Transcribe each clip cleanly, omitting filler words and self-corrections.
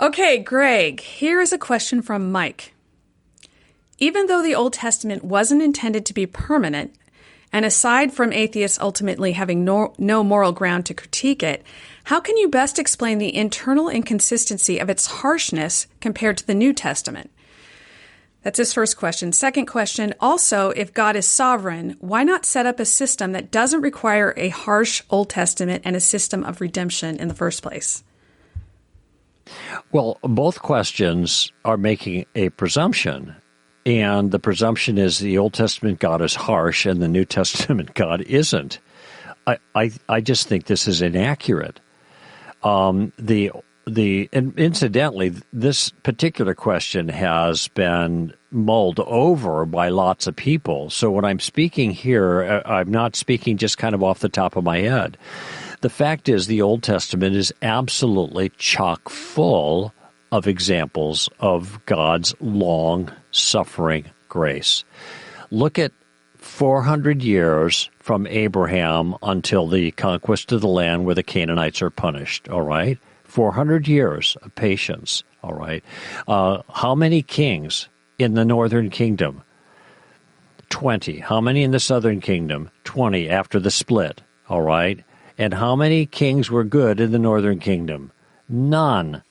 Okay, Greg, here is a question from Mike. Even though the Old Testament wasn't intended to be permanent, and aside from atheists ultimately having no moral ground to critique it, how can you best explain the internal inconsistency of its harshness compared to the New Testament? That's his first question. Second question, also, if God is sovereign, why not set up a system that doesn't require a harsh Old Testament and a system of redemption in the first place? Well, both questions are making a presumption. And the presumption is the Old Testament God is harsh and the New Testament God isn't. I just think this is inaccurate. And incidentally, this particular question has been mulled over by lots of people. So when I'm speaking here, I'm not speaking just kind of off the top of my head. The fact is the Old Testament is absolutely chock full of examples of God's long-suffering grace. Look at 400 years from Abraham until the conquest of the land where the Canaanites are punished, all right? 400 years of patience, all right? How many kings in the northern kingdom? 20. How many in the southern kingdom? 20 after the split, all right? And how many kings were good in the northern kingdom? None.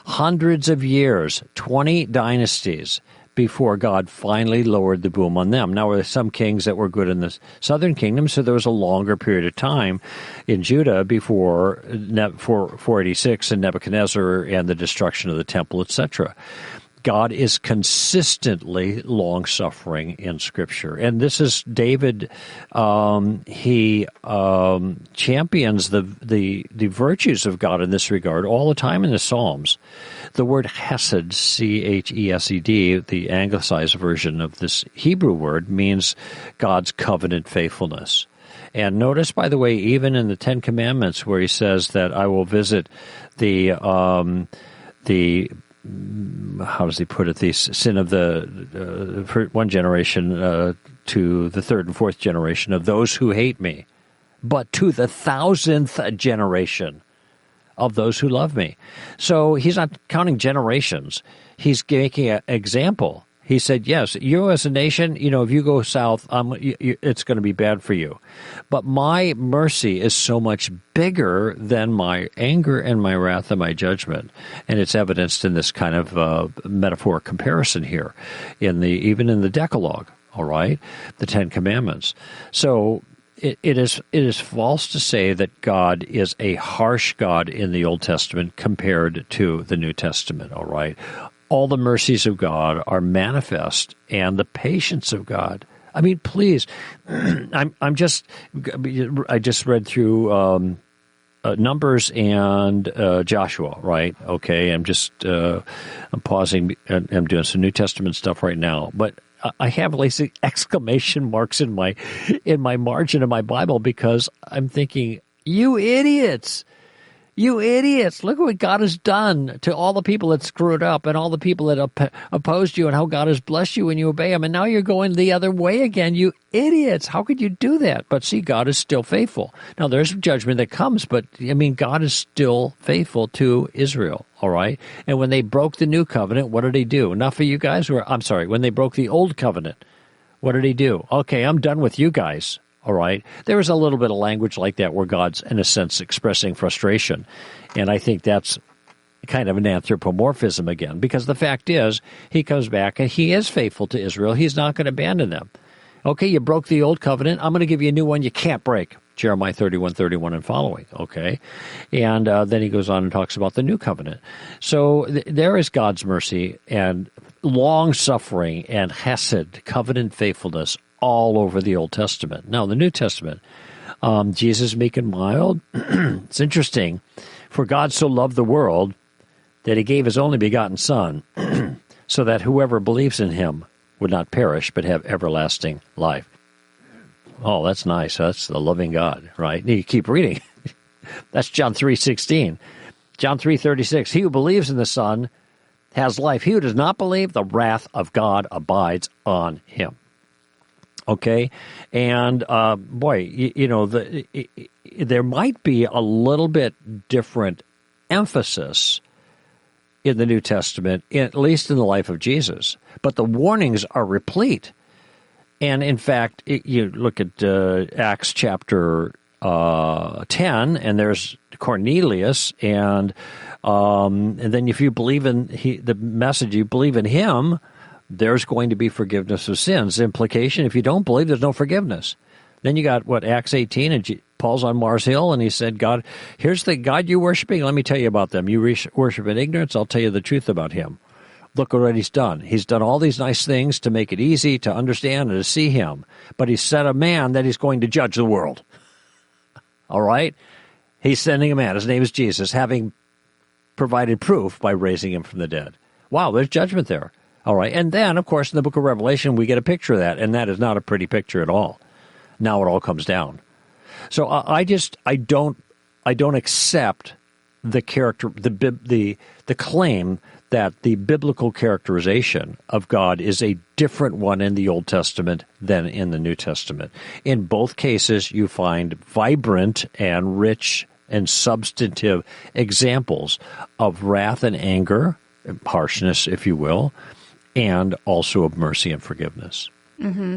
Hundreds of years, 20 dynasties before God finally lowered the boom on them. Now, there were some kings that were good in the southern kingdom, so there was a longer period of time in Judah before 486 and Nebuchadnezzar and the destruction of the temple, etc. God is consistently long-suffering in Scripture. And this is David, he champions the virtues of God in this regard all the time in the Psalms. The word chesed, C-H-E-S-E-D, the anglicized version of this Hebrew word, means God's covenant faithfulness. And notice, by the way, even in the Ten Commandments where he says that I will visit the how does he put it, the sin of the one generation to the third and fourth generation of those who hate me, but to the 1,000th generation of those who love me. So he's not counting generations. He's making an example. He said, yes, you as a nation, if you go south, it's going to be bad for you. But my mercy is so much bigger than my anger and my wrath and my judgment. And it's evidenced in this kind of metaphoric comparison here, even in the Decalogue, all right, the Ten Commandments. So it is false to say that God is a harsh God in the Old Testament compared to the New Testament, all right? All the mercies of God are manifest, and the patience of God. I mean, please, I just read through Numbers and Joshua, right? Okay, I'm pausing. I'm doing some New Testament stuff right now, but I have like exclamation marks in my margin of my Bible because I'm thinking, you idiots. You idiots, look at what God has done to all the people that screwed up and all the people that opposed you and how God has blessed you when you obey him. And now you're going the other way again. You idiots. How could you do that? But see, God is still faithful. Now, there's judgment that comes, but, God is still faithful to Israel, all right? And when they broke the new covenant, what did he do? Enough for you guys? When they broke the old covenant, what did he do? Okay, I'm done with you guys. All right. There is a little bit of language like that where God's, in a sense, expressing frustration. And I think that's kind of an anthropomorphism again, because the fact is, he comes back and he is faithful to Israel. He's not going to abandon them. Okay, you broke the old covenant. I'm going to give you a new one you can't break. Jeremiah 31:31 and following. Okay. And then he goes on and talks about the new covenant. So there is God's mercy and long-suffering and chesed, covenant faithfulness, all over the Old Testament. Now, the New Testament, Jesus meek and mild. It's interesting. For God so loved the world that he gave his only begotten Son, so that whoever believes in him would not perish, but have everlasting life. Oh, that's nice. That's the loving God, right? You keep reading. That's John 3:16. John 3:36. He who believes in the Son has life. He who does not believe, the wrath of God abides on him. Okay, and there might be a little bit different emphasis in the New Testament, at least in the life of Jesus. But the warnings are replete. And in fact, you look at Acts chapter 10, and there's Cornelius, and then if you believe in the message, you believe in him, there's going to be forgiveness of sins. Implication, if you don't believe, there's no forgiveness. Then you got, Acts 18, and Paul's on Mars Hill, and he said, God, here's the God you're worshiping. Let me tell you about them. You worship in ignorance. I'll tell you the truth about him. Look at what he's done. He's done all these nice things to make it easy to understand and to see him. But he's set a man that he's going to judge the world. All right? He's sending a man. His name is Jesus, having provided proof by raising him from the dead. Wow, there's judgment there. All right. And then, of course, in the book of Revelation, we get a picture of that, and that is not a pretty picture at all. Now it all comes down. So I don't accept the character, the claim that the biblical characterization of God is a different one in the Old Testament than in the New Testament. In both cases, you find vibrant and rich and substantive examples of wrath and anger, harshness, if you will, and also of mercy and forgiveness. Mm-hmm.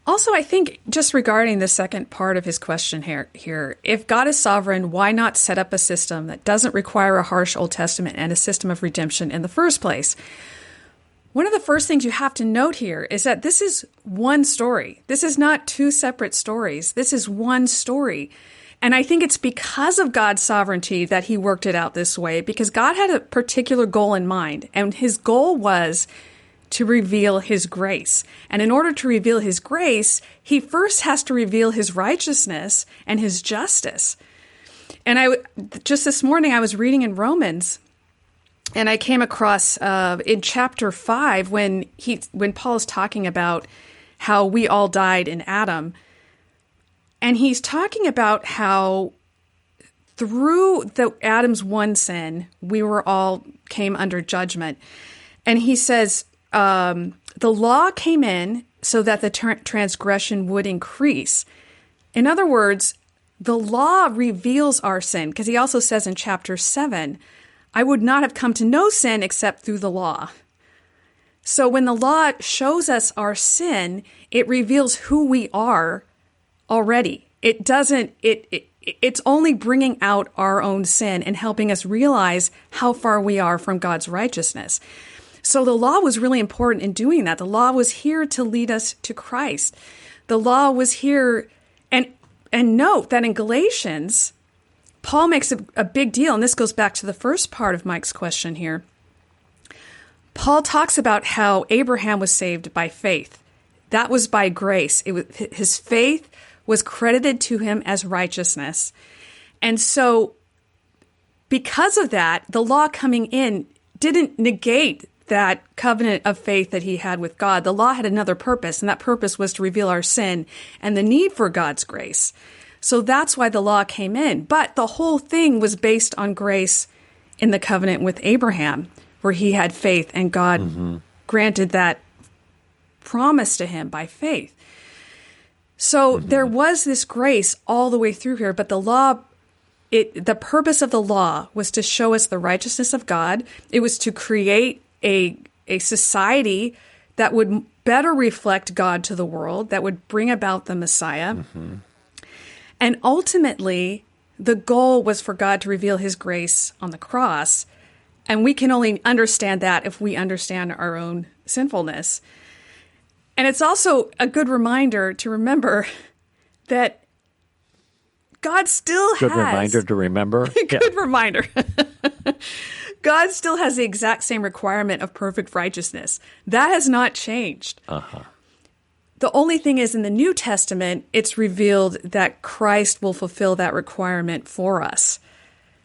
Also, I think just regarding the second part of his question here, if God is sovereign, why not set up a system that doesn't require a harsh Old Testament and a system of redemption in the first place? One of the first things you have to note here is that this is one story. This is not two separate stories. This is one story. And I think it's because of God's sovereignty that he worked it out this way, because God had a particular goal in mind, and his goal was to reveal his grace. And in order to reveal his grace, he first has to reveal his righteousness and his justice. And just this morning, I was reading in Romans, and I came across in chapter 5 when Paul is talking about how we all died in Adam. And he's talking about how through Adam's one sin, we all came under judgment. And he says, the law came in so that the transgression would increase. In other words, the law reveals our sin, because he also says in chapter 7, I would not have come to know sin except through the law. So when the law shows us our sin, it reveals who we are already. It's only bringing out our own sin and helping us realize how far we are from God's righteousness. So the law was really important in doing that. The law was here to lead us to Christ. The law was here, and note that in Galatians, Paul makes a big deal, and this goes back to the first part of Mike's question here. Paul talks about how Abraham was saved by faith. That was by grace. His faith was credited to him as righteousness. And so because of that, the law coming in didn't negate that covenant of faith that he had with God. The law had another purpose, and that purpose was to reveal our sin and the need for God's grace. So that's why the law came in. But the whole thing was based on grace in the covenant with Abraham, where he had faith and God granted that promise to him by faith. So there was this grace all the way through here, but the law, the purpose of the law was to show us the righteousness of God. It was to create a society that would better reflect God to the world, that would bring about the Messiah. And ultimately, the goal was for God to reveal his grace on the cross. And we can only understand that if we understand our own sinfulness. And it's also a good reminder to remember that God still has... Good reminder to remember? Good reminder. God still has the exact same requirement of perfect righteousness. That has not changed. The only thing is, in the New Testament, it's revealed that Christ will fulfill that requirement for us.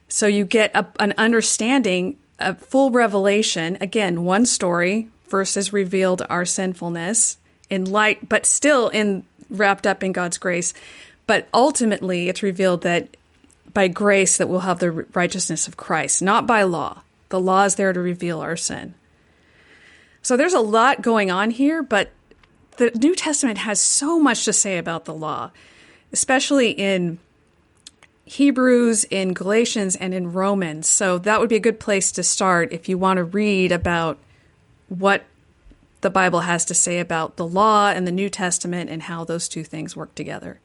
So you get an understanding, a full revelation. Again, one story. First is revealed our sinfulness in light, but still wrapped up in God's grace. But ultimately, it's revealed that by grace that we'll have the righteousness of Christ, not by law. The law is there to reveal our sin. So there's a lot going on here, but the New Testament has so much to say about the law, especially in Hebrews, in Galatians, and in Romans. So that would be a good place to start if you want to read about what the Bible has to say about the law and the New Testament and how those two things work together.